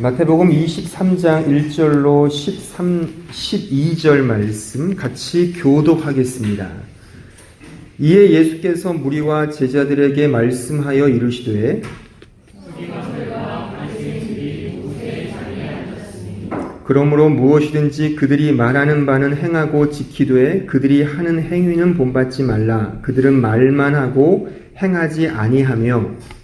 마태복음 23장 1절로 12절 말씀 같이 교독하겠습니다. 이에 예수께서 무리와 제자들에게 말씀하여 이르시되 그러므로 무엇이든지 그들이 말하는 바는 행하고 지키되 그들이 하는 행위는 본받지 말라. 그들은 말만 하고 행하지 아니하며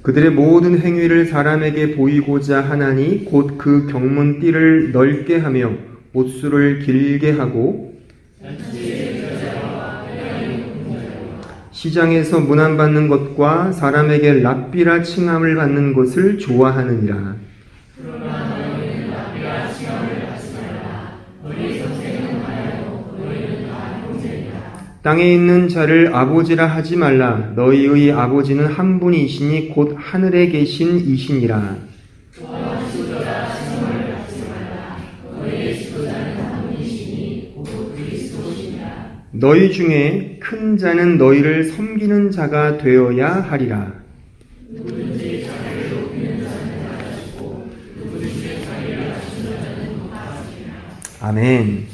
그들의 모든 행위를 사람에게 보이고자 하나니 곧 그 경문띠를 넓게 하며 옷수를 길게 하고 시장에서 문안받는 것과 사람에게 랍비라 칭함을 받는 것을 좋아하느니라. 땅에 있는 자를 아버지라 하지 말라. 너희의 아버지는 한 분이시니 곧 하늘에 계신 이시니라. 너희 중에 큰 자는 너희를 섬기는 자가 되어야 하리라. 아멘.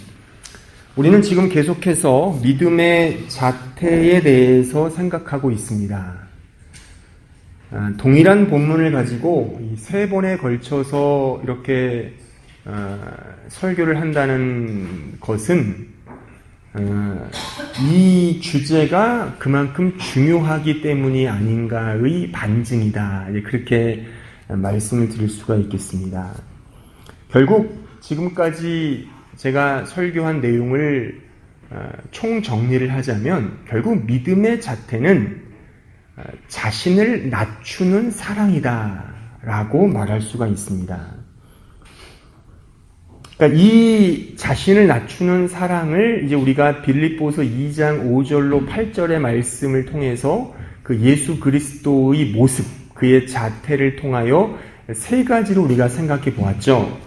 우리는 지금 계속해서 믿음의 자태에 대해서 생각하고 있습니다. 동일한 본문을 가지고 세 번에 걸쳐서 이렇게 설교를 한다는 것은 이 주제가 그만큼 중요하기 때문이 아닌가의 반증이다. 그렇게 말씀을 드릴 수가 있겠습니다. 결국 지금까지 제가 설교한 내용을 총정리를 하자면 결국 믿음의 자태는 자신을 낮추는 사랑이다 라고 말할 수가 있습니다. 그러니까 이 자신을 낮추는 사랑을 이제 우리가 빌립보서 2장 5절로 8절의 말씀을 통해서 그 예수 그리스도의 모습, 그의 자태를 통하여 세 가지로 우리가 생각해 보았죠.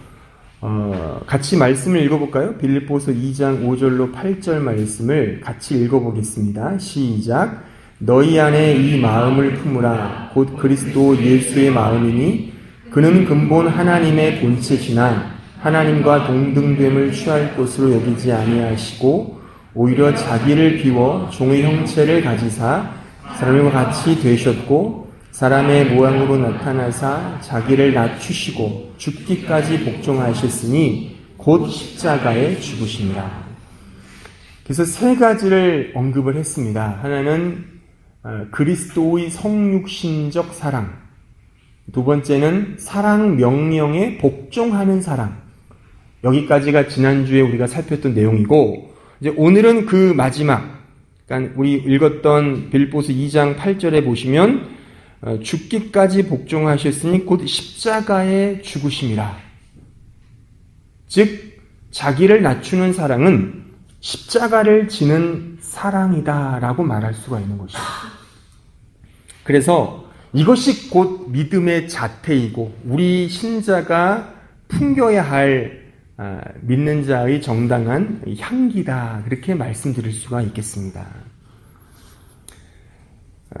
같이 말씀을 읽어볼까요? 빌립보서 2장 5절로 8절 말씀을 같이 읽어보겠습니다. 시작. 너희 안에 이 마음을 품으라. 곧 그리스도 예수의 마음이니 그는 근본 하나님의 본체시나 하나님과 동등됨을 취할 것으로 여기지 아니하시고 오히려 자기를 비워 종의 형체를 가지사 사람과 같이 되셨고 사람의 모양으로 나타나사 자기를 낮추시고 죽기까지 복종하셨으니 곧 십자가에 죽으시니라. 그래서 세 가지를 언급을 했습니다. 하나는 그리스도의 성육신적 사랑, 두 번째는 사랑 명령에 복종하는 사랑. 여기까지가 지난주에 우리가 살폈던 내용이고, 이제 오늘은 그 마지막, 그러니까 우리 읽었던 빌립보서 2장 8절에 보시면 죽기까지 복종하셨으니 곧 십자가에 죽으심이라. 즉 자기를 낮추는 사랑은 십자가를 지는 사랑이다라고 말할 수가 있는 것입니다. 그래서 이것이 곧 믿음의 자태이고 우리 신자가 풍겨야 할 믿는 자의 정당한 향기다, 그렇게 말씀드릴 수가 있겠습니다.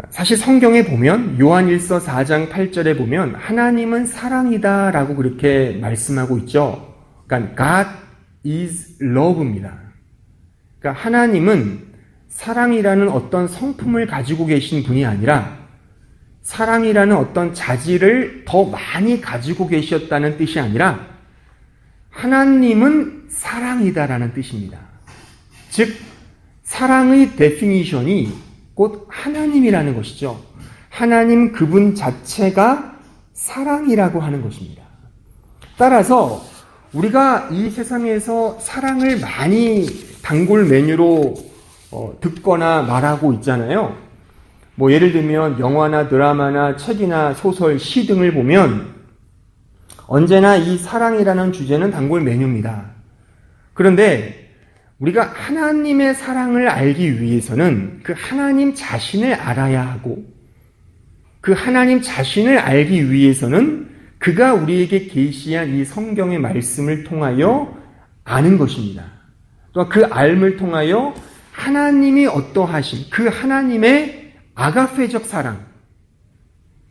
사실 성경에 보면 요한일서 4장 8절에 보면 하나님은 사랑이다 라고 그렇게 말씀하고 있죠. 그러니까 God is love입니다. 그러니까 하나님은 사랑이라는 어떤 성품을 가지고 계신 분이 아니라 사랑이라는 어떤 자질을 더 많이 가지고 계셨다는 뜻이 아니라 하나님은 사랑이다라는 뜻입니다. 즉 사랑의 데피니션이 곧 하나님이라는 것이죠. 하나님 그분 자체가 사랑이라고 하는 것입니다. 따라서 우리가 이 세상에서 사랑을 많이 단골 메뉴로 듣거나 말하고 있잖아요. 뭐 예를 들면 영화나 드라마나 책이나 소설, 시 등을 보면 언제나 이 사랑이라는 주제는 단골 메뉴입니다. 그런데 우리가 하나님의 사랑을 알기 위해서는 그 하나님 자신을 알아야 하고 그 하나님 자신을 알기 위해서는 그가 우리에게 계시한 이 성경의 말씀을 통하여 아는 것입니다. 또 그 알을 통하여 하나님이 어떠하신 그 하나님의 아가페적 사랑,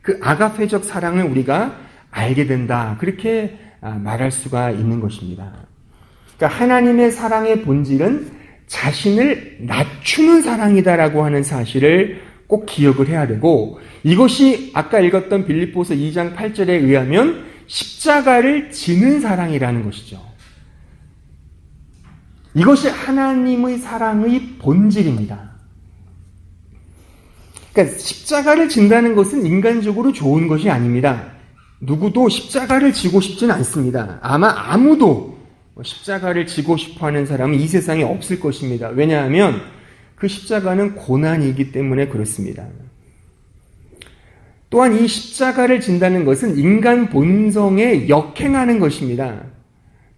그 아가페적 사랑을 우리가 알게 된다. 그렇게 말할 수가 있는 것입니다. 그러니까 하나님의 사랑의 본질은 자신을 낮추는 사랑이다라고 하는 사실을 꼭 기억을 해야 되고, 이것이 아까 읽었던 빌립보서 2장 8절에 의하면 십자가를 지는 사랑이라는 것이죠. 이것이 하나님의 사랑의 본질입니다. 그러니까 십자가를 진다는 것은 인간적으로 좋은 것이 아닙니다. 누구도 십자가를 지고 싶지는 않습니다. 아마 아무도 십자가를 지고 싶어하는 사람은 이 세상에 없을 것입니다. 왜냐하면 그 십자가는 고난이기 때문에 그렇습니다. 또한 이 십자가를 진다는 것은 인간 본성에 역행하는 것입니다.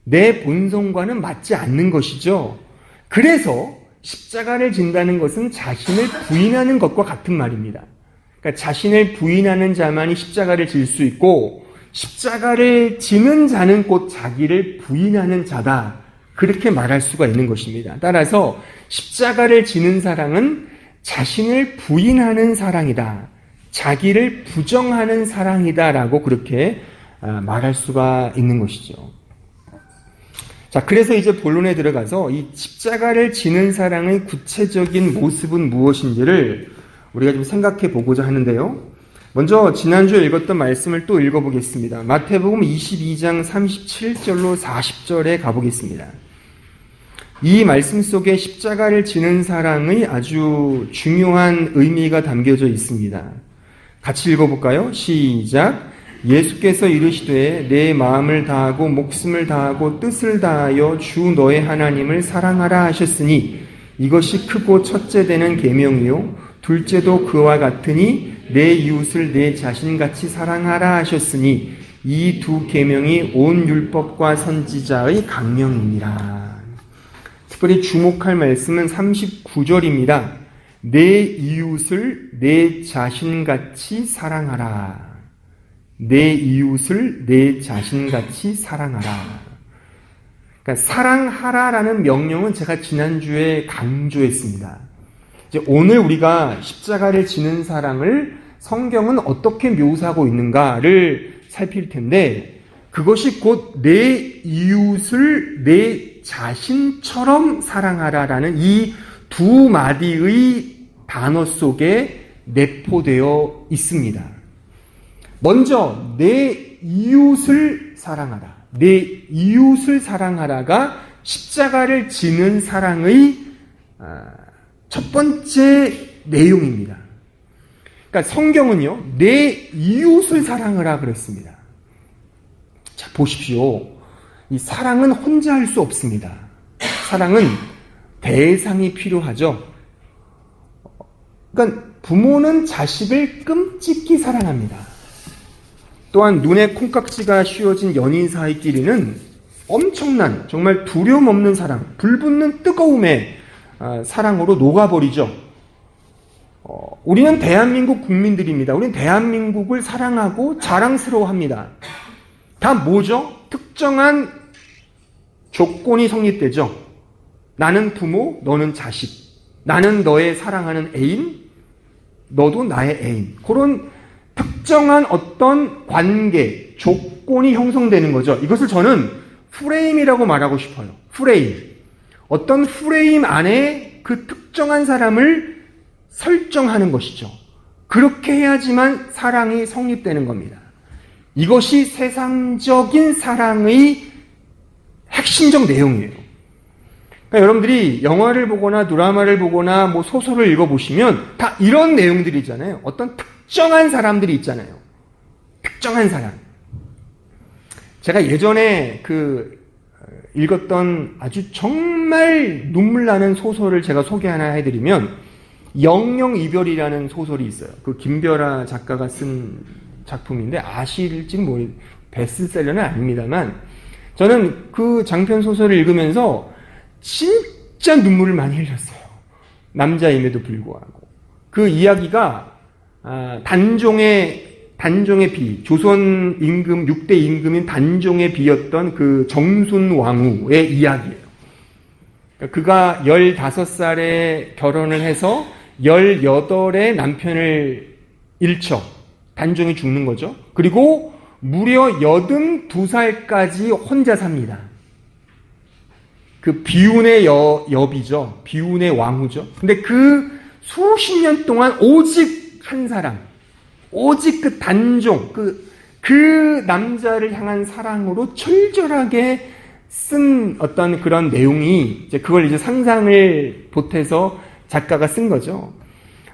내 본성과는 맞지 않는 것이죠. 그래서 십자가를 진다는 것은 자신을 부인하는 것과 같은 말입니다. 그러니까 자신을 부인하는 자만이 십자가를 질 수 있고, 십자가를 지는 자는 곧 자기를 부인하는 자다. 그렇게 말할 수가 있는 것입니다. 따라서 십자가를 지는 사랑은 자신을 부인하는 사랑이다. 자기를 부정하는 사랑이다라고 그렇게 말할 수가 있는 것이죠. 자, 그래서 이제 본론에 들어가서 이 십자가를 지는 사랑의 구체적인 모습은 무엇인지를 우리가 좀 생각해 보고자 하는데요. 먼저 지난주에 읽었던 말씀을 또 읽어보겠습니다. 마태복음 22장 37절로 40절에 가보겠습니다. 이 말씀 속에 십자가를 지는 사랑의 아주 중요한 의미가 담겨져 있습니다. 같이 읽어볼까요? 시작. 예수께서 이르시되 내 마음을 다하고 목숨을 다하고 뜻을 다하여 주 너의 하나님을 사랑하라 하셨으니 이것이 크고 첫째 되는 계명이요 둘째도 그와 같으니 내 이웃을 내 자신같이 사랑하라 하셨으니 이 두 계명이 온 율법과 선지자의 강령이니라. 특별히 주목할 말씀은 39절입니다. 내 이웃을 내 자신같이 사랑하라. 내 이웃을 내 자신같이 사랑하라. 그러니까 사랑하라라는 명령은 제가 지난주에 강조했습니다. 이제 오늘 우리가 십자가를 지는 사랑을 성경은 어떻게 묘사하고 있는가를 살필 텐데, 그것이 곧 내 이웃을 내 자신처럼 사랑하라라는 이 두 마디의 단어 속에 내포되어 있습니다. 먼저 내 이웃을 사랑하라. 내 이웃을 사랑하라가 십자가를 지는 사랑의 첫 번째 내용입니다. 그러니까 성경은요, 내 이웃을 사랑하라 그랬습니다. 자, 보십시오. 이 사랑은 혼자 할 수 없습니다. 사랑은 대상이 필요하죠. 그러니까 부모는 자식을 끔찍히 사랑합니다. 또한 눈에 콩깍지가 씌워진 연인 사이끼리는 엄청난, 정말 두려움 없는 사랑, 불붙는 뜨거움의 사랑으로 녹아버리죠. 우리는 대한민국 국민들입니다. 우리는 대한민국을 사랑하고 자랑스러워합니다. 다 뭐죠? 특정한 조건이 성립되죠. 나는 부모, 너는 자식. 나는 너의 사랑하는 애인, 너도 나의 애인. 그런 특정한 어떤 관계, 조건이 형성되는 거죠. 이것을 저는 프레임이라고 말하고 싶어요. 프레임. 어떤 프레임 안에 그 특정한 사람을 설정하는 것이죠. 그렇게 해야지만 사랑이 성립되는 겁니다. 이것이 세상적인 사랑의 핵심적 내용이에요. 그러니까 여러분들이 영화를 보거나 드라마를 보거나 뭐 소설을 읽어보시면 다 이런 내용들이잖아요. 어떤 특정한 사람들이 있잖아요. 특정한 사람. 제가 예전에 읽었던 아주 정말 눈물 나는 소설을 제가 소개 하나 해드리면, 영영이별이라는 소설이 있어요. 그 김별아 작가가 쓴 작품인데 아실지는 모르겠어요. 베스트셀러는 아닙니다만, 저는 그 장편 소설을 읽으면서 진짜 눈물을 많이 흘렸어요. 남자임에도 불구하고. 그 이야기가 단종의 비, 조선 임금, 6대 임금인 단종의 비였던 그 정순왕후의 이야기예요. 그가 15살에 결혼을 해서 18에 남편을 잃죠. 단종이 죽는 거죠. 그리고 무려 82살까지 혼자 삽니다. 그 비운의 여비죠. 비운의 왕후죠. 근데 그 수십 년 동안 오직 한 사람, 오직 그 단종, 그 남자를 향한 사랑으로 철저하게 쓴 어떤 그런 내용이 그걸 이제 상상을 보태서 작가가 쓴 거죠.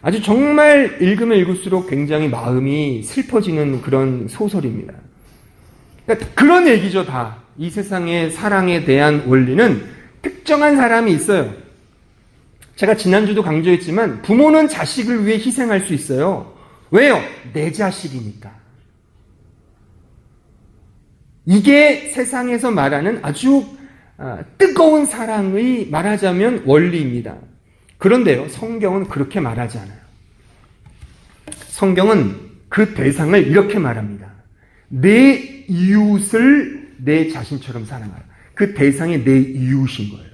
아주 정말 읽으면 읽을수록 굉장히 마음이 슬퍼지는 그런 소설입니다. 그러니까 그런 얘기죠, 다. 이 세상의 사랑에 대한 원리는 특정한 사람이 있어요. 제가 지난주도 강조했지만 부모는 자식을 위해 희생할 수 있어요. 왜요? 내 자식이니까. 이게 세상에서 말하는 아주 뜨거운 사랑의 말하자면 원리입니다. 그런데요, 성경은 그렇게 말하지 않아요. 성경은 그 대상을 이렇게 말합니다. 내 이웃을 내 자신처럼 사랑하라. 그 대상이 내 이웃인 거예요.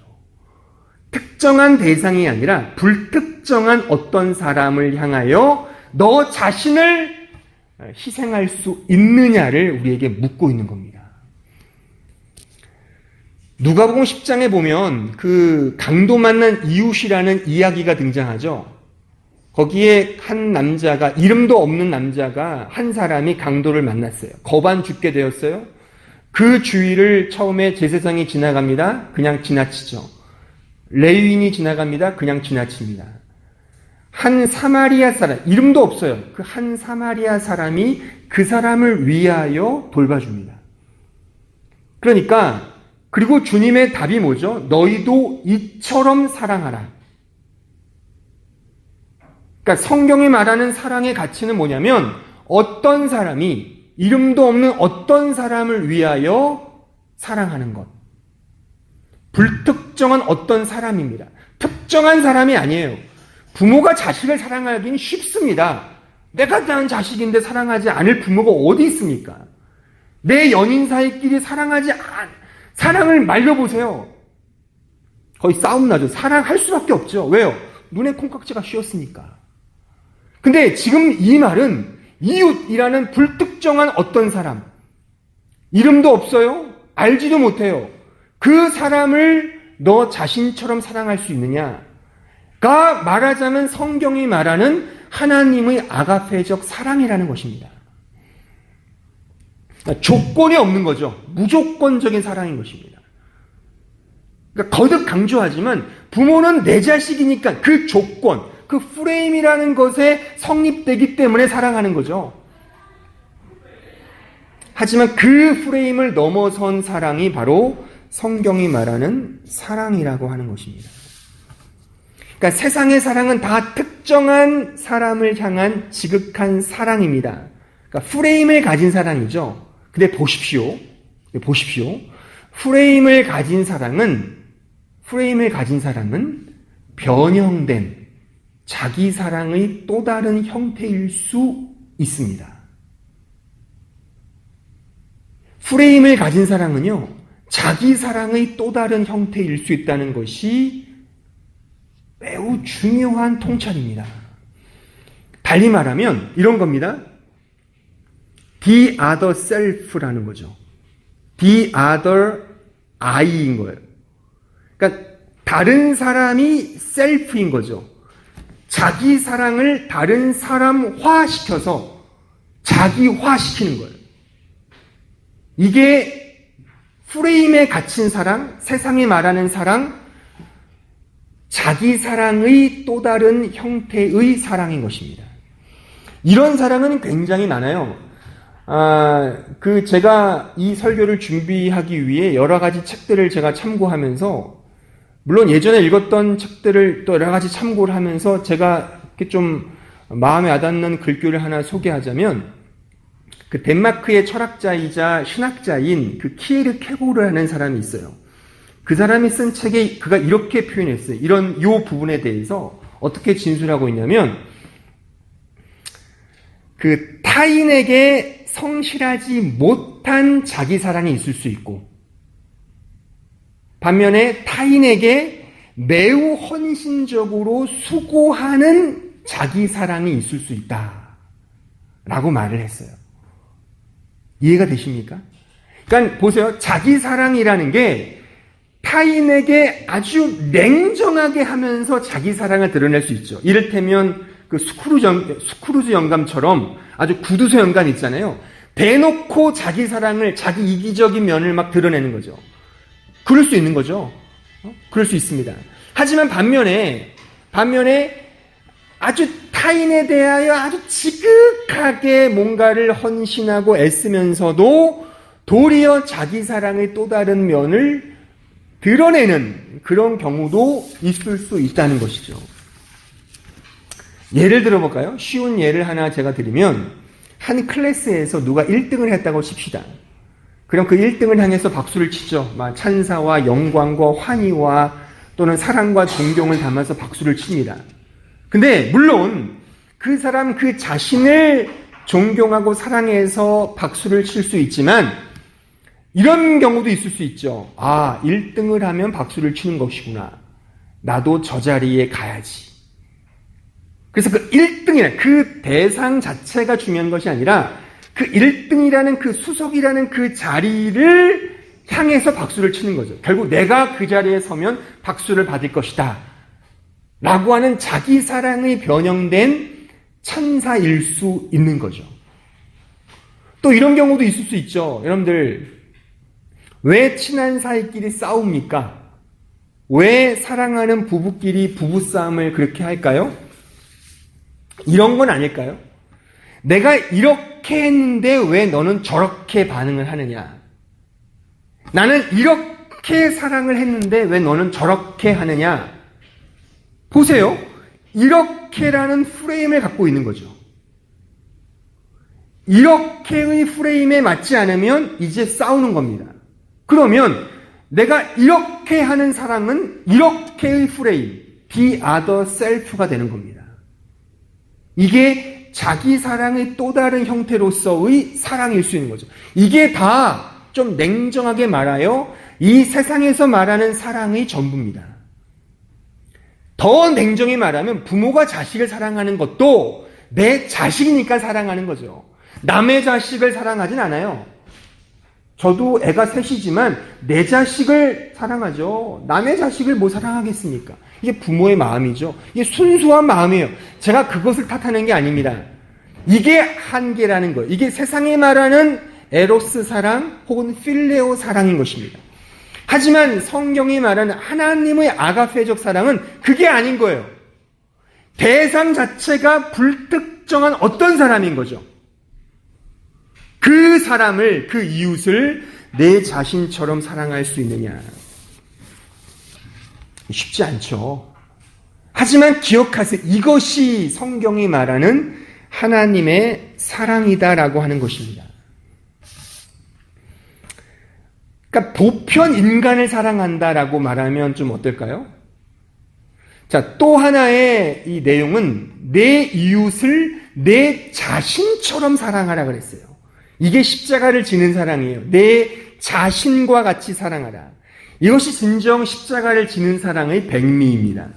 특정한 대상이 아니라 불특정한 어떤 사람을 향하여 너 자신을 희생할 수 있느냐를 우리에게 묻고 있는 겁니다. 누가복음 10장에 보면 그 강도 만난 이웃이라는 이야기가 등장하죠. 거기에 한 남자가, 이름도 없는 남자가 한 사람이 강도를 만났어요. 거반 죽게 되었어요. 그 주위를 처음에 제사장이 지나갑니다. 그냥 지나치죠. 레위인이 지나갑니다. 그냥 지나칩니다. 한 사마리아 사람, 이름도 없어요. 그 한 사마리아 사람이 그 사람을 위하여 돌봐줍니다. 그러니까 그리고 주님의 답이 뭐죠? 너희도 이처럼 사랑하라. 그러니까 성경이 말하는 사랑의 가치는 뭐냐면 어떤 사람이, 이름도 없는 어떤 사람을 위하여 사랑하는 것. 불특정한 어떤 사람입니다. 특정한 사람이 아니에요. 부모가 자식을 사랑하기는 쉽습니다. 내가 낳은 자식인데 사랑하지 않을 부모가 어디 있습니까? 내 연인 사이끼리 사랑을 말려보세요. 거의 싸움 나죠. 사랑할 수밖에 없죠. 왜요? 눈에 콩깍지가 씌었으니까. 근데 지금 이 말은 이웃이라는 불특정한 어떤 사람, 이름도 없어요. 알지도 못해요. 그 사람을 너 자신처럼 사랑할 수 있느냐가 말하자면 성경이 말하는 하나님의 아가페적 사랑이라는 것입니다. 조건이 없는 거죠. 무조건적인 사랑인 것입니다. 그러니까 거듭 강조하지만 부모는 내 자식이니까 그 조건, 그 프레임이라는 것에 성립되기 때문에 사랑하는 거죠. 하지만 그 프레임을 넘어선 사랑이 바로 성경이 말하는 사랑이라고 하는 것입니다. 그러니까 세상의 사랑은 다 특정한 사람을 향한 지극한 사랑입니다. 그러니까 프레임을 가진 사랑이죠. 근데 보십시오. 프레임을 가진 사랑은 변형된 자기 사랑의 또 다른 형태일 수 있습니다. 프레임을 가진 사랑은요, 자기 사랑의 또 다른 형태일 수 있다는 것이 매우 중요한 통찰입니다. 달리 말하면 이런 겁니다. The other self라는 거죠. The other I인 거예요. 그러니까 다른 사람이 self인 거죠. 자기 사랑을 다른 사람화시켜서 자기화시키는 거예요. 이게 프레임에 갇힌 사랑, 세상이 말하는 사랑, 자기 사랑의 또 다른 형태의 사랑인 것입니다. 이런 사랑은 굉장히 많아요. 제가 이 설교를 준비하기 위해 여러 가지 책들을 제가 참고하면서, 물론 예전에 읽었던 책들을 또 여러 가지 참고를 하면서 제가 이렇게 좀 마음에 와닿는 글귀를 하나 소개하자면, 그 덴마크의 철학자이자 신학자인 그 키에르 케고르라는 사람이 있어요. 그 사람이 쓴 책에 그가 이렇게 표현했어요. 요 부분에 대해서 어떻게 진술하고 있냐면, 그 타인에게 성실하지 못한 자기 사랑이 있을 수 있고, 반면에 타인에게 매우 헌신적으로 수고하는 자기 사랑이 있을 수 있다 라고 말을 했어요. 이해가 되십니까? 그러니까 보세요. 자기 사랑이라는 게 타인에게 아주 냉정하게 하면서 자기 사랑을 드러낼 수 있죠. 이를테면 그 스크루즈 영감처럼 아주 구두소 영감 있잖아요. 대놓고 자기 사랑을, 자기 이기적인 면을 막 드러내는 거죠. 그럴 수 있는 거죠. 그럴 수 있습니다. 하지만 반면에 아주 타인에 대하여 아주 지극하게 뭔가를 헌신하고 애쓰면서도 도리어 자기 사랑의 또 다른 면을 드러내는 그런 경우도 있을 수 있다는 것이죠. 예를 들어볼까요? 쉬운 예를 하나 제가 드리면, 한 클래스에서 누가 1등을 했다고 칩시다. 그럼 그 1등을 향해서 박수를 치죠. 찬사와 영광과 환희와 또는 사랑과 존경을 담아서 박수를 칩니다. 근데 물론 그 사람 그 자신을 존경하고 사랑해서 박수를 칠 수 있지만 이런 경우도 있을 수 있죠. 1등을 하면 박수를 치는 것이구나. 나도 저 자리에 가야지. 그래서 그 1등이라는 그 대상 자체가 중요한 것이 아니라 그 1등이라는 그 수석이라는 그 자리를 향해서 박수를 치는 거죠. 결국 내가 그 자리에 서면 박수를 받을 것이다 라고 하는 자기 사랑의 변형된 찬사일 수 있는 거죠. 또 이런 경우도 있을 수 있죠. 여러분들, 왜 친한 사이끼리 싸웁니까? 왜 사랑하는 부부끼리 부부싸움을 그렇게 할까요? 이런 건 아닐까요? 내가 이렇게 했는데 왜 너는 저렇게 반응을 하느냐? 나는 이렇게 사랑을 했는데 왜 너는 저렇게 하느냐? 보세요. 이렇게라는 프레임을 갖고 있는 거죠. 이렇게의 프레임에 맞지 않으면 이제 싸우는 겁니다. 그러면 내가 이렇게 하는 사랑은 이렇게의 프레임, the other self가 되는 겁니다. 이게 자기 사랑의 또 다른 형태로서의 사랑일 수 있는 거죠. 이게 다 좀 냉정하게 말하여 이 세상에서 말하는 사랑의 전부입니다. 더 냉정히 말하면 부모가 자식을 사랑하는 것도 내 자식이니까 사랑하는 거죠. 남의 자식을 사랑하진 않아요. 저도 애가 셋이지만 내 자식을 사랑하죠. 남의 자식을 뭐 사랑하겠습니까? 이게 부모의 마음이죠. 이게 순수한 마음이에요. 제가 그것을 탓하는 게 아닙니다. 이게 한계라는 거예요. 이게 세상이 말하는 에로스 사랑 혹은 필레오 사랑인 것입니다. 하지만 성경이 말하는 하나님의 아가페적 사랑은 그게 아닌 거예요. 대상 자체가 불특정한 어떤 사람인 거죠. 그 사람을, 그 이웃을 내 자신처럼 사랑할 수 있느냐. 쉽지 않죠. 하지만 기억하세요. 이것이 성경이 말하는 하나님의 사랑이다라고 하는 것입니다. 그러니까 보편 인간을 사랑한다라고 말하면 좀 어떨까요? 자, 또 하나의 이 내용은 내 이웃을 내 자신처럼 사랑하라 그랬어요. 이게 십자가를 지는 사랑이에요. 내 자신과 같이 사랑하라. 이것이 진정 십자가를 지는 사랑의 백미입니다.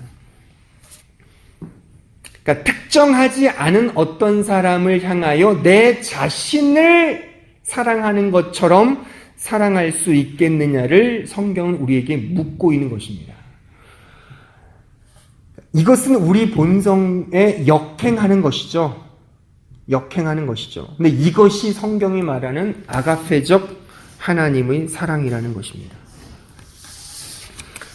그러니까 특정하지 않은 어떤 사람을 향하여 내 자신을 사랑하는 것처럼 사랑할 수 있겠느냐를 성경은 우리에게 묻고 있는 것입니다. 이것은 우리 본성에 역행하는 것이죠. 역행하는 것이죠. 근데 이것이 성경이 말하는 아가페적 하나님의 사랑이라는 것입니다.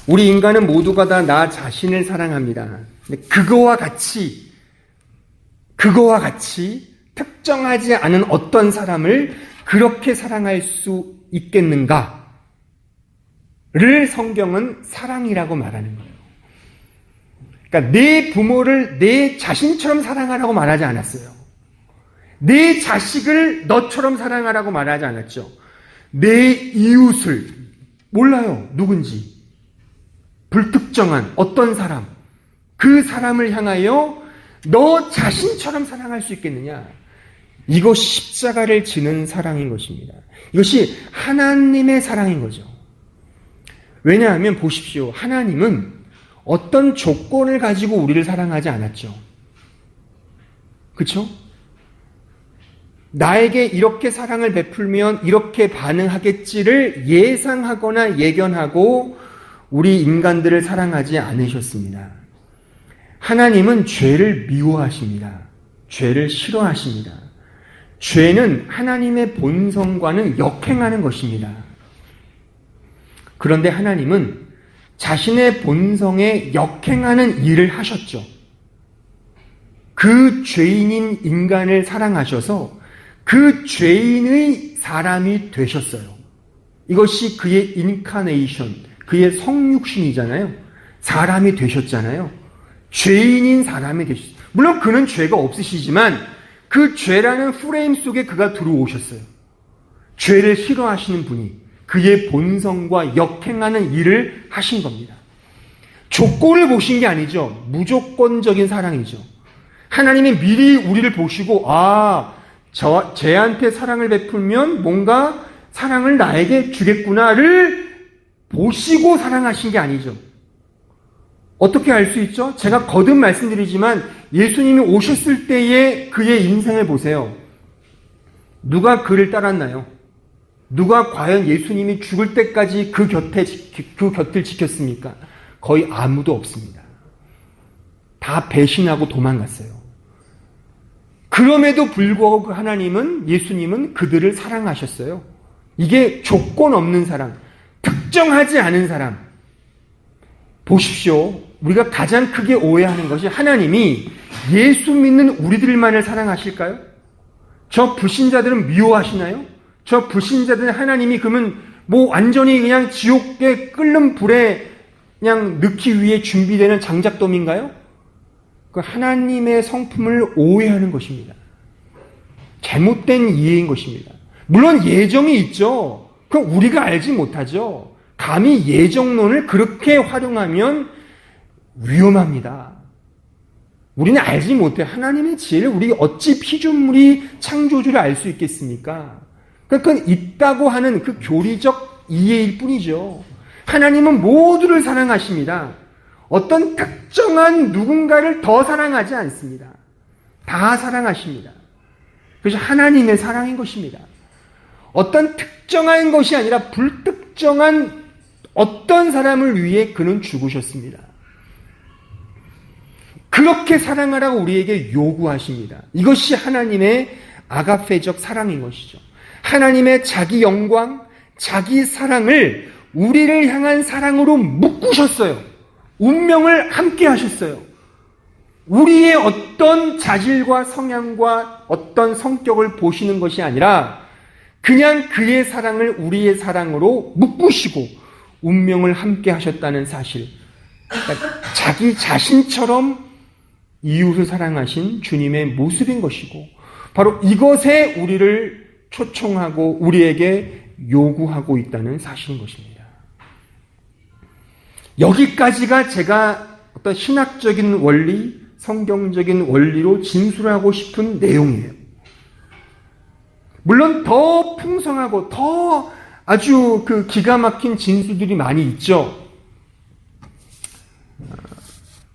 우리 인간은 모두가 다 나 자신을 사랑합니다. 근데 그거와 같이 특정하지 않은 어떤 사람을 그렇게 사랑할 수 있겠는가를 성경은 사랑이라고 말하는 거예요. 그러니까 내 부모를 내 자신처럼 사랑하라고 말하지 않았어요. 내 자식을 너처럼 사랑하라고 말하지 않았죠. 내 이웃을, 몰라요, 누군지. 불특정한 어떤 사람, 그 사람을 향하여 너 자신처럼 사랑할 수 있겠느냐. 이것이 십자가를 지는 사랑인 것입니다. 이것이 하나님의 사랑인 거죠. 왜냐하면 보십시오. 하나님은 어떤 조건을 가지고 우리를 사랑하지 않았죠. 그렇죠? 나에게 이렇게 사랑을 베풀면 이렇게 반응하겠지를 예상하거나 예견하고 우리 인간들을 사랑하지 않으셨습니다. 하나님은 죄를 미워하십니다. 죄를 싫어하십니다. 죄는 하나님의 본성과는 역행하는 것입니다. 그런데 하나님은 자신의 본성에 역행하는 일을 하셨죠. 그 죄인인 인간을 사랑하셔서 그 죄인의 사람이 되셨어요. 이것이 그의 인카네이션, 그의 성육신이잖아요. 사람이 되셨잖아요. 죄인인 사람이 되셨어요. 물론 그는 죄가 없으시지만 그 죄라는 프레임 속에 그가 들어오셨어요. 죄를 싫어하시는 분이 그의 본성과 역행하는 일을 하신 겁니다. 조건을 보신 게 아니죠. 무조건적인 사랑이죠. 하나님이 미리 우리를 보시고 쟤한테 사랑을 베풀면 뭔가 사랑을 나에게 주겠구나를 보시고 사랑하신 게 아니죠. 어떻게 알 수 있죠? 제가 거듭 말씀드리지만 예수님이 오셨을 때의 그의 인생을 보세요. 누가 그를 따랐나요? 누가 과연 예수님이 죽을 때까지 그 곁을 지켰습니까? 거의 아무도 없습니다. 다 배신하고 도망갔어요. 그럼에도 불구하고 하나님은, 예수님은 그들을 사랑하셨어요. 이게 조건 없는 사랑, 특정하지 않은 사람. 보십시오. 우리가 가장 크게 오해하는 것이 하나님이 예수 믿는 우리들만을 사랑하실까요? 저 불신자들은 미워하시나요? 저 불신자들은 하나님이 그러면 완전히 그냥 지옥에 끓는 불에 그냥 넣기 위해 준비되는 장작돔인가요? 그 하나님의 성품을 오해하는 것입니다. 잘못된 이해인 것입니다. 물론 예정이 있죠. 그건 우리가 알지 못하죠. 감히 예정론을 그렇게 활용하면 위험합니다. 우리는 알지 못해요. 하나님의 지혜를 우리 어찌 피조물이 창조주를 알 수 있겠습니까? 그건 있다고 하는 그 교리적 이해일 뿐이죠. 하나님은 모두를 사랑하십니다. 어떤 특정한 누군가를 더 사랑하지 않습니다. 다 사랑하십니다. 그래서 하나님의 사랑인 것입니다. 어떤 특정한 것이 아니라 불특정한 어떤 사람을 위해 그는 죽으셨습니다. 그렇게 사랑하라고 우리에게 요구하십니다. 이것이 하나님의 아가페적 사랑인 것이죠. 하나님의 자기 영광, 자기 사랑을 우리를 향한 사랑으로 묶으셨어요. 운명을 함께 하셨어요. 우리의 어떤 자질과 성향과 어떤 성격을 보시는 것이 아니라 그냥 그의 사랑을 우리의 사랑으로 묶으시고 운명을 함께 하셨다는 사실. 그러니까 자기 자신처럼 이웃을 사랑하신 주님의 모습인 것이고 바로 이것에 우리를 초청하고 우리에게 요구하고 있다는 사실인 것입니다. 여기까지가 제가 어떤 신학적인 원리, 성경적인 원리로 진술하고 싶은 내용이에요. 물론 더 풍성하고 더 아주 그 기가 막힌 진술들이 많이 있죠.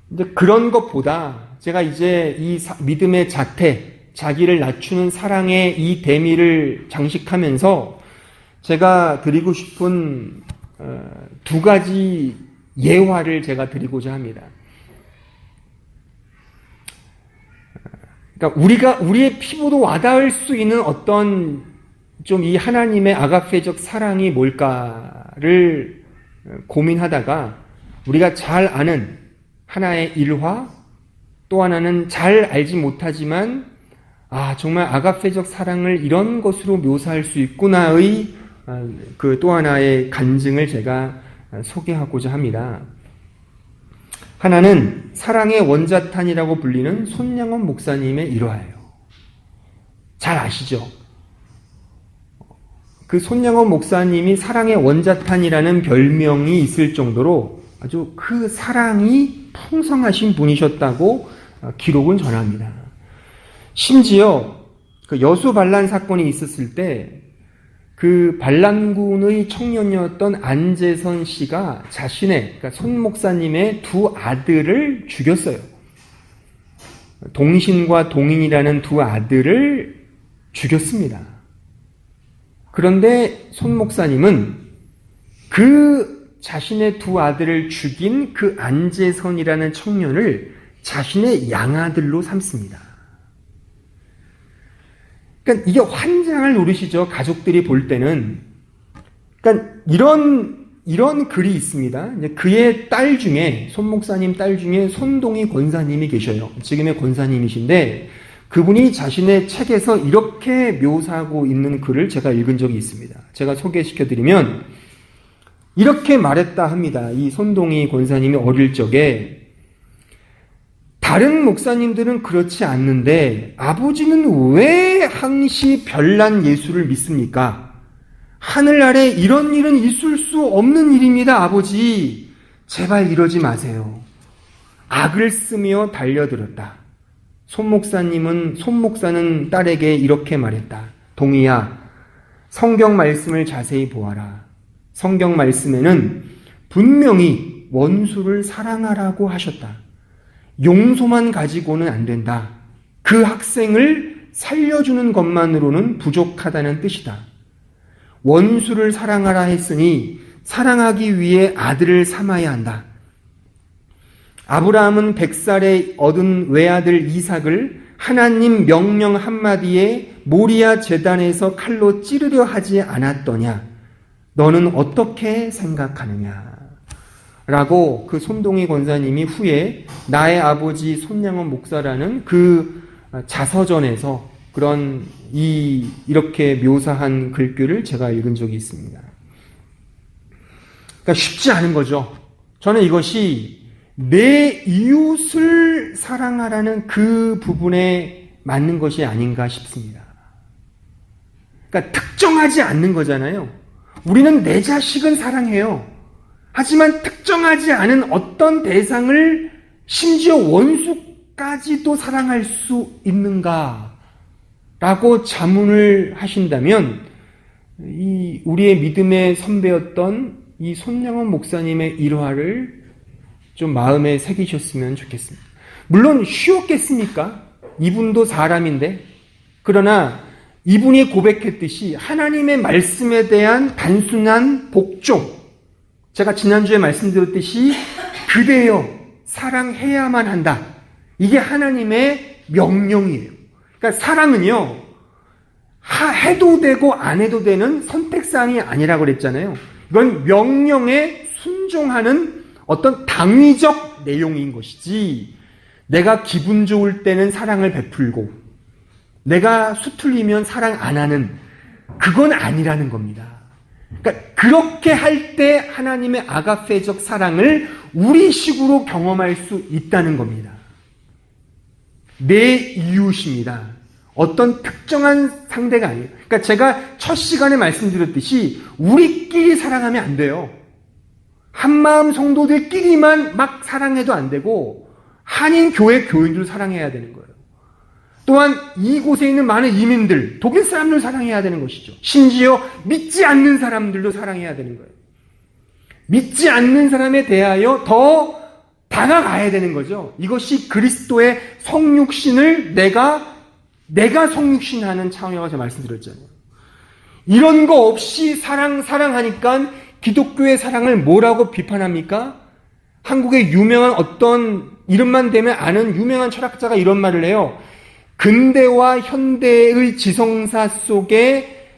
근데 그런 것보다 제가 이제 이 믿음의 자태, 자기를 낮추는 사랑의 이 대미를 장식하면서 제가 드리고 싶은 두 가지 예화를 제가 드리고자 합니다. 그러니까 우리의 피부도 와닿을 수 있는 어떤 좀 이 하나님의 아가페적 사랑이 뭘까를 고민하다가 우리가 잘 아는 하나의 일화, 또 하나는 잘 알지 못하지만 정말 아가페적 사랑을 이런 것으로 묘사할 수 있구나의 그 또 하나의 간증을 제가 소개하고자 합니다. 하나는 사랑의 원자탄이라고 불리는 손양원 목사님의 일화예요. 잘 아시죠? 그 손양원 목사님이 사랑의 원자탄이라는 별명이 있을 정도로 아주 그 사랑이 풍성하신 분이셨다고 기록은 전합니다. 심지어 그 여수 반란 사건이 있었을 때 그 반란군의 청년이었던 안재선 씨가 자신의, 그러니까 손 목사님의 두 아들을 죽였어요. 동신과 동인이라는 두 아들을 죽였습니다. 그런데 손 목사님은 그 자신의 두 아들을 죽인 그 안재선이라는 청년을 자신의 양아들로 삼습니다. 그러니까 이게 환장을 노리시죠. 가족들이 볼 때는. 그러니까 이런 글이 있습니다. 그의 딸 중에, 손 목사님 딸 중에 손동희 권사님이 계셔요. 지금의 권사님이신데 그분이 자신의 책에서 이렇게 묘사하고 있는 글을 제가 읽은 적이 있습니다. 제가 소개시켜드리면 이렇게 말했다 합니다. 이 손동희 권사님이 어릴 적에 다른 목사님들은 그렇지 않는데 아버지는 왜 항시 별난 예수를 믿습니까? 하늘 아래 이런 일은 있을 수 없는 일입니다, 아버지. 제발 이러지 마세요. 악을 쓰며 달려들었다. 손 목사는 딸에게 이렇게 말했다. 동희야, 성경 말씀을 자세히 보아라. 성경 말씀에는 분명히 원수를 사랑하라고 하셨다. 용서만 가지고는 안 된다. 그 학생을 살려주는 것만으로는 부족하다는 뜻이다. 원수를 사랑하라 했으니 사랑하기 위해 아들을 삼아야 한다. 아브라함은 100살에 얻은 외아들 이삭을 하나님 명령 한마디에 모리아 제단에서 칼로 찌르려 하지 않았더냐? 너는 어떻게 생각하느냐? 라고 그 손동희 권사님이 후에 나의 아버지 손양원 목사라는 그 자서전에서 이렇게 묘사한 글귀를 제가 읽은 적이 있습니다. 그러니까 쉽지 않은 거죠. 저는 이것이 내 이웃을 사랑하라는 그 부분에 맞는 것이 아닌가 싶습니다. 그러니까 특정하지 않는 거잖아요. 우리는 내 자식은 사랑해요. 하지만 특정하지 않은 어떤 대상을 심지어 원수까지도 사랑할 수 있는가? 라고 자문을 하신다면 우리의 믿음의 선배였던 이 손양원 목사님의 일화를 좀 마음에 새기셨으면 좋겠습니다. 물론 쉬웠겠습니까? 이분도 사람인데. 그러나 이분이 고백했듯이 하나님의 말씀에 대한 단순한 복종, 제가 지난주에 말씀드렸듯이 그대여 사랑해야만 한다. 이게 하나님의 명령이에요. 그러니까 사랑은요, 해도 되고 안 해도 되는 선택사항이 아니라고 그랬잖아요. 이건 명령에 순종하는 어떤 당위적 내용인 것이지, 내가 기분 좋을 때는 사랑을 베풀고 내가 수틀리면 사랑 안 하는, 그건 아니라는 겁니다. 그러니까 그렇게 할 때 하나님의 아가페적 사랑을 우리식으로 경험할 수 있다는 겁니다. 내 이웃입니다. 어떤 특정한 상대가 아니에요. 그러니까 제가 첫 시간에 말씀드렸듯이 우리끼리 사랑하면 안 돼요. 한마음 성도들끼리만 막 사랑해도 안 되고 한인 교회 교인들도 사랑해야 되는 거예요. 또한 이곳에 있는 많은 이민들, 독일 사람들 사랑해야 되는 것이죠. 심지어 믿지 않는 사람들도 사랑해야 되는 거예요. 믿지 않는 사람에 대하여 더 다가가야 되는 거죠. 이것이 그리스도의 성육신을 내가 성육신하는 차원이라고 제가 말씀드렸잖아요. 이런 거 없이 사랑하니까 기독교의 사랑을 뭐라고 비판합니까? 한국의 유명한 어떤 이름만 대면 아는 유명한 철학자가 이런 말을 해요. 근대와 현대의 지성사 속에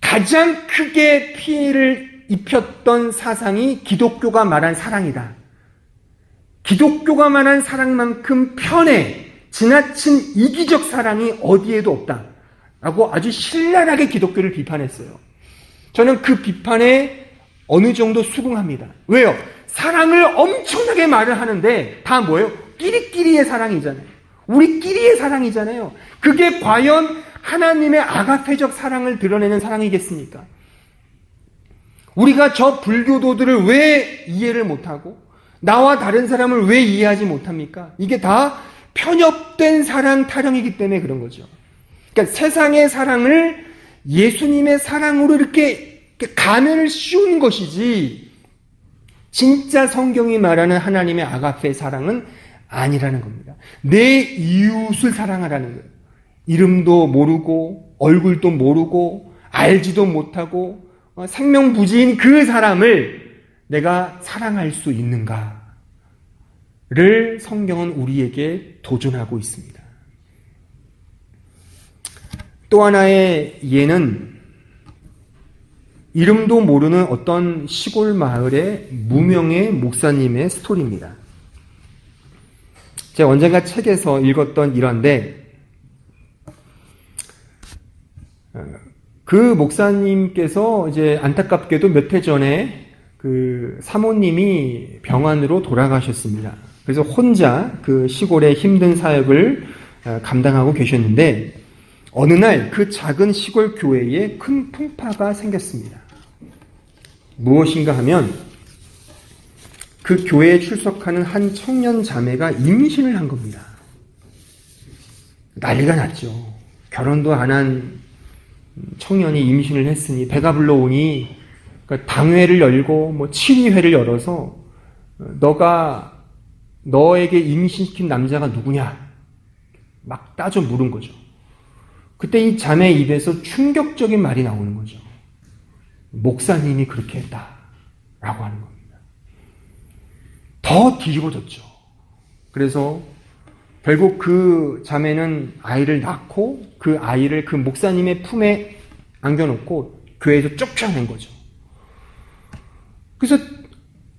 가장 크게 피해를 입혔던 사상이 기독교가 말한 사랑이다. 기독교가 말한 사랑만큼 편해, 지나친 이기적 사랑이 어디에도 없다. 라고 아주 신랄하게 기독교를 비판했어요. 저는 그 비판에 어느 정도 수긍합니다. 왜요? 사랑을 엄청나게 말을 하는데 다 뭐예요? 끼리끼리의 사랑이잖아요. 우리끼리의 사랑이잖아요. 그게 과연 하나님의 아가페적 사랑을 드러내는 사랑이겠습니까? 우리가 저 불교도들을 왜 이해를 못하고 나와 다른 사람을 왜 이해하지 못합니까? 이게 다 편협된 사랑 타령이기 때문에 그런 거죠. 그러니까 세상의 사랑을 예수님의 사랑으로 이렇게 가면을 씌우는 것이지 진짜 성경이 말하는 하나님의 아가페 사랑은 아니라는 겁니다. 내 이웃을 사랑하라는 거예요. 이름도 모르고 얼굴도 모르고 알지도 못하고 생명부지인 그 사람을 내가 사랑할 수 있는가를 성경은 우리에게 도전하고 있습니다. 또 하나의 예는 이름도 모르는 어떤 시골 마을의 무명의 목사님의 스토리입니다. 제가 언젠가 책에서 읽었던 일화인데 그 목사님께서 이제 안타깝게도 몇 해 전에 그 사모님이 병환으로 돌아가셨습니다. 그래서 혼자 그 시골의 힘든 사역을 감당하고 계셨는데 어느 날 그 작은 시골 교회에 큰 풍파가 생겼습니다. 무엇인가 하면 그 교회에 출석하는 한 청년 자매가 임신을 한 겁니다. 난리가 났죠. 결혼도 안 한 청년이 임신을 했으니 배가 불러오니 당회를 열고 뭐 7회를 열어서 너에게 임신시킨 남자가 누구냐 막 따져 물은 거죠. 그때 이 자매 입에서 충격적인 말이 나오는 거죠. 목사님이 그렇게 했다라고 하는 겁니다. 더 뒤집어졌죠. 그래서 결국 그 자매는 아이를 낳고 그 아이를 그 목사님의 품에 안겨놓고 교회에서 쫓겨낸 거죠. 그래서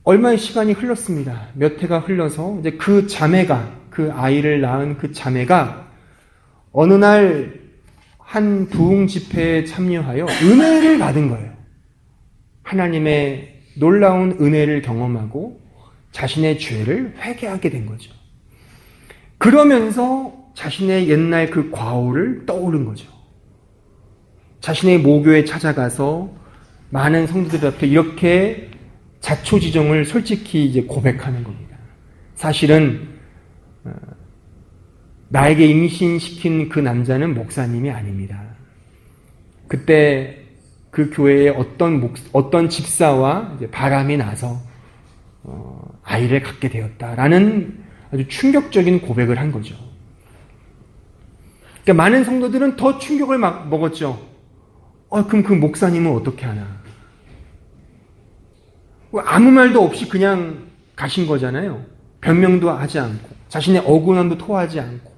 얼마의 시간이 흘렀습니다. 몇 해가 흘러서 이제 그 자매가 그 아이를 낳은 그 자매가 어느 날 한 부흥 집회에 참여하여 은혜를 받은 거예요. 하나님의 놀라운 은혜를 경험하고 자신의 죄를 회개하게 된 거죠. 그러면서 자신의 옛날 그 과오를 떠오른 거죠. 자신의 모교에 찾아가서 많은 성도들 앞에 이렇게 자초지종을 솔직히 이제 고백하는 겁니다. 사실은 나에게 임신시킨 그 남자는 목사님이 아닙니다. 그때 그 교회에 어떤 집사와 이제 바람이 나서 아이를 갖게 되었다라는 아주 충격적인 고백을 한 거죠. 그러니까 많은 성도들은 더 충격을 먹었죠. 그럼 그 목사님은 어떻게 하나? 아무 말도 없이 그냥 가신 거잖아요. 변명도 하지 않고 자신의 억울함도 토하지 않고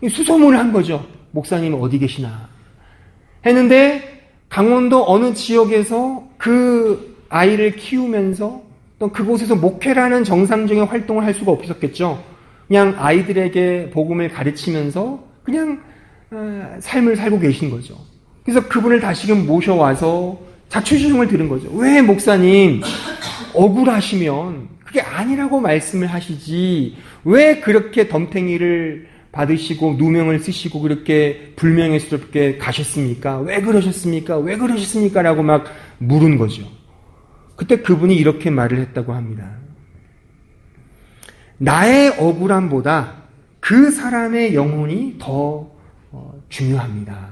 수소문을 한 거죠. 목사님은 어디 계시나 했는데 강원도 어느 지역에서 그 아이를 키우면서 또 그곳에서 목회라는 정상적인 활동을 할 수가 없었겠죠. 그냥 아이들에게 복음을 가르치면서 그냥 삶을 살고 계신 거죠. 그래서 그분을 다시금 모셔와서 자초지종을 들은 거죠. 왜 목사님 억울하시면 그게 아니라고 말씀을 하시지 왜 그렇게 덤탱이를 받으시고 누명을 쓰시고 그렇게 불명예스럽게 가셨습니까? 왜 그러셨습니까? 왜 그러셨습니까? 라고 막 물은 거죠. 그때 그분이 이렇게 말을 했다고 합니다. 나의 억울함보다 그 사람의 영혼이 더 중요합니다.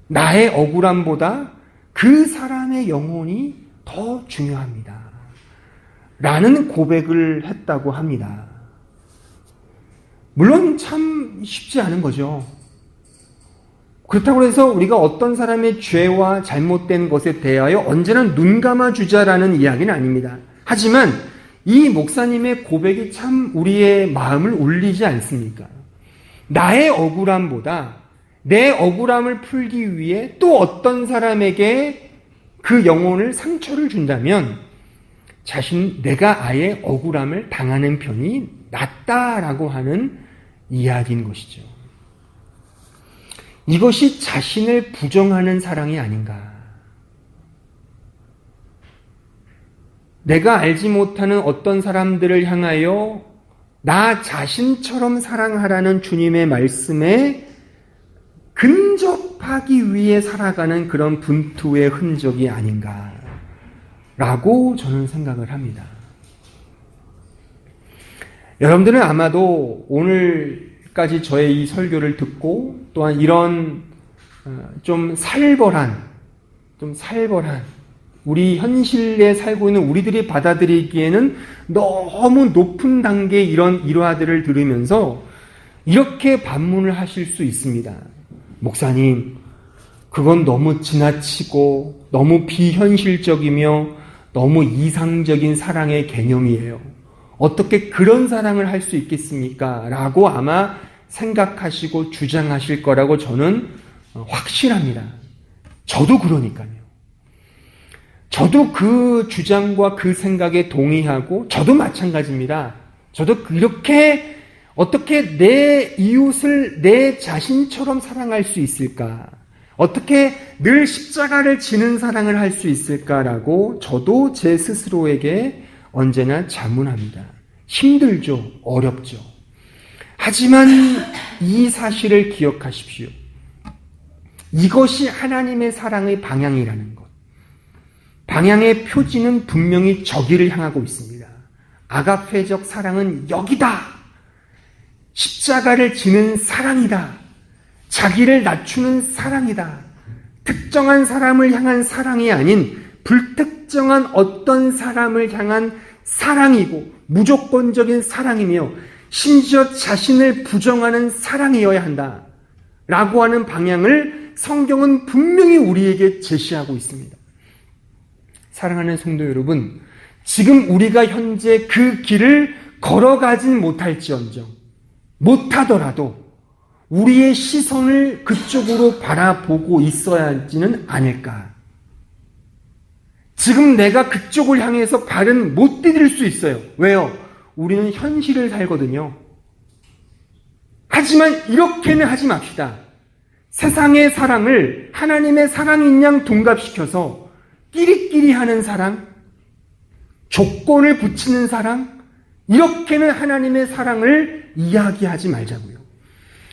나의 억울함보다 그 사람의 영혼이 더 중요합니다. 라는 고백을 했다고 합니다. 물론 참 쉽지 않은 거죠. 그렇다고 해서 우리가 어떤 사람의 죄와 잘못된 것에 대하여 언제나 눈 감아주자라는 이야기는 아닙니다. 하지만 이 목사님의 고백이 참 우리의 마음을 울리지 않습니까? 나의 억울함보다 내 억울함을 풀기 위해 또 어떤 사람에게 그 영혼을 상처를 준다면 내가 아예 억울함을 당하는 편이 낫다라고 하는 이야기인 것이죠. 이것이 자신을 부정하는 사랑이 아닌가. 내가 알지 못하는 어떤 사람들을 향하여 나 자신처럼 사랑하라는 주님의 말씀에 근접하기 위해 살아가는 그런 분투의 흔적이 아닌가라고 저는 생각을 합니다. 여러분들은 아마도 오늘까지 저의 이 설교를 듣고 또한 이런 좀 살벌한, 우리 현실에 살고 있는 우리들이 받아들이기에는 너무 높은 단계의 이런 일화들을 들으면서 이렇게 반문을 하실 수 있습니다. 목사님, 그건 너무 지나치고 너무 비현실적이며 너무 이상적인 사랑의 개념이에요. 어떻게 그런 사랑을 할 수 있겠습니까? 라고 아마 생각하시고 주장하실 거라고 저는 확신합니다. 저도 그러니까요. 저도 그 주장과 그 생각에 동의하고 저도 마찬가지입니다. 저도 그렇게 어떻게 내 이웃을 내 자신처럼 사랑할 수 있을까? 어떻게 늘 십자가를 지는 사랑을 할 수 있을까라고 저도 제 스스로에게 언제나 자문합니다. 힘들죠. 어렵죠. 하지만 이 사실을 기억하십시오. 이것이 하나님의 사랑의 방향이라는 것. 방향의 표지는 분명히 저기를 향하고 있습니다. 아가페적 사랑은 여기다. 십자가를 지는 사랑이다. 자기를 낮추는 사랑이다. 특정한 사람을 향한 사랑이 아닌 불특정한 어떤 사람을 향한 사랑이고 무조건적인 사랑이며 심지어 자신을 부정하는 사랑이어야 한다. 라고 하는 방향을 성경은 분명히 우리에게 제시하고 있습니다. 사랑하는 성도 여러분, 지금 우리가 현재 그 길을 걸어가진 못하더라도 우리의 시선을 그쪽으로 바라보고 있어야 하지는 않을까. 지금 내가 그쪽을 향해서 발은 못 디딜 수 있어요. 왜요? 우리는 현실을 살거든요. 하지만 이렇게는 하지 맙시다. 세상의 사랑을 하나님의 사랑인 양 동갑시켜서 끼리끼리 하는 사랑, 조건을 붙이는 사랑, 이렇게는 하나님의 사랑을 이야기하지 말자고요.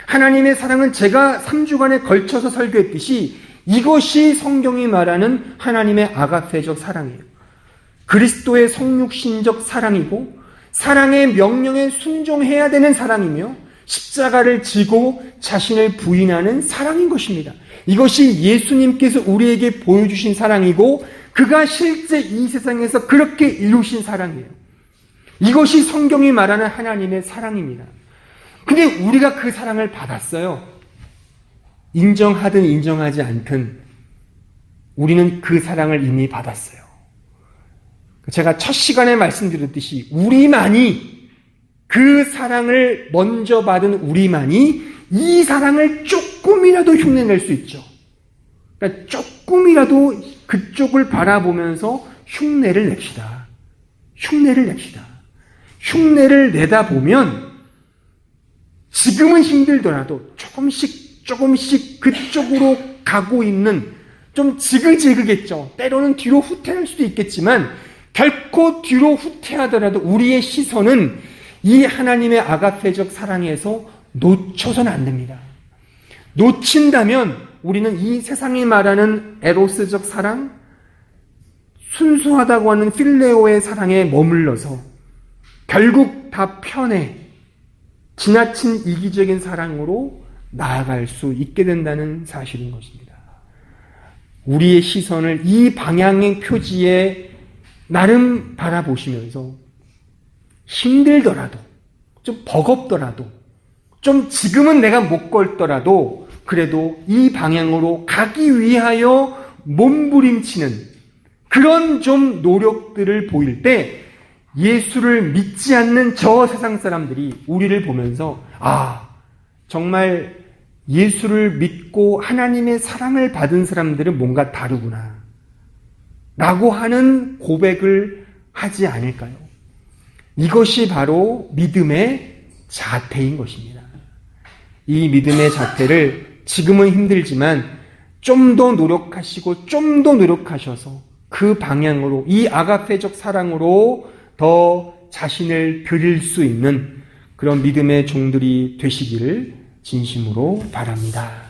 하나님의 사랑은 제가 3주간에 걸쳐서 설교했듯이 이것이 성경이 말하는 하나님의 아가페적 사랑이에요. 그리스도의 성육신적 사랑이고 사랑의 명령에 순종해야 되는 사랑이며 십자가를 지고 자신을 부인하는 사랑인 것입니다. 이것이 예수님께서 우리에게 보여주신 사랑이고 그가 실제 이 세상에서 그렇게 이루신 사랑이에요. 이것이 성경이 말하는 하나님의 사랑입니다. 근데 우리가 그 사랑을 받았어요. 인정하든 인정하지 않든 우리는 그 사랑을 이미 받았어요. 제가 첫 시간에 말씀드렸듯이 우리만이 그 사랑을 먼저 받은 우리만이 이 사랑을 조금이라도 흉내낼 수 있죠. 그러니까 조금이라도 그쪽을 바라보면서 흉내를 냅시다. 흉내를 내다 보면 지금은 힘들더라도 조금씩 그쪽으로 가고 있는 좀 지글지글겠죠. 때로는 뒤로 후퇴할 수도 있겠지만 결코 뒤로 후퇴하더라도 우리의 시선은 이 하나님의 아가페적 사랑에서 놓쳐서는 안 됩니다. 놓친다면 우리는 이 세상이 말하는 에로스적 사랑, 순수하다고 하는 필레오의 사랑에 머물러서 결국 다 편해 지나친 이기적인 사랑으로 나아갈 수 있게 된다는 사실인 것입니다. 우리의 시선을 이 방향의 표지에 나름 바라보시면서 힘들더라도 좀 버겁더라도 좀 지금은 내가 못 걸더라도 그래도 이 방향으로 가기 위하여 몸부림치는 그런 좀 노력들을 보일 때 예수를 믿지 않는 저 세상 사람들이 우리를 보면서 정말 예수를 믿고 하나님의 사랑을 받은 사람들은 뭔가 다르구나 라고 하는 고백을 하지 않을까요? 이것이 바로 믿음의 자태인 것입니다. 이 믿음의 자태를 지금은 힘들지만 좀 더 노력하시고 좀 더 노력하셔서 그 방향으로 이 아가페적 사랑으로 더 자신을 드릴 수 있는 그런 믿음의 종들이 되시기를 진심으로 바랍니다.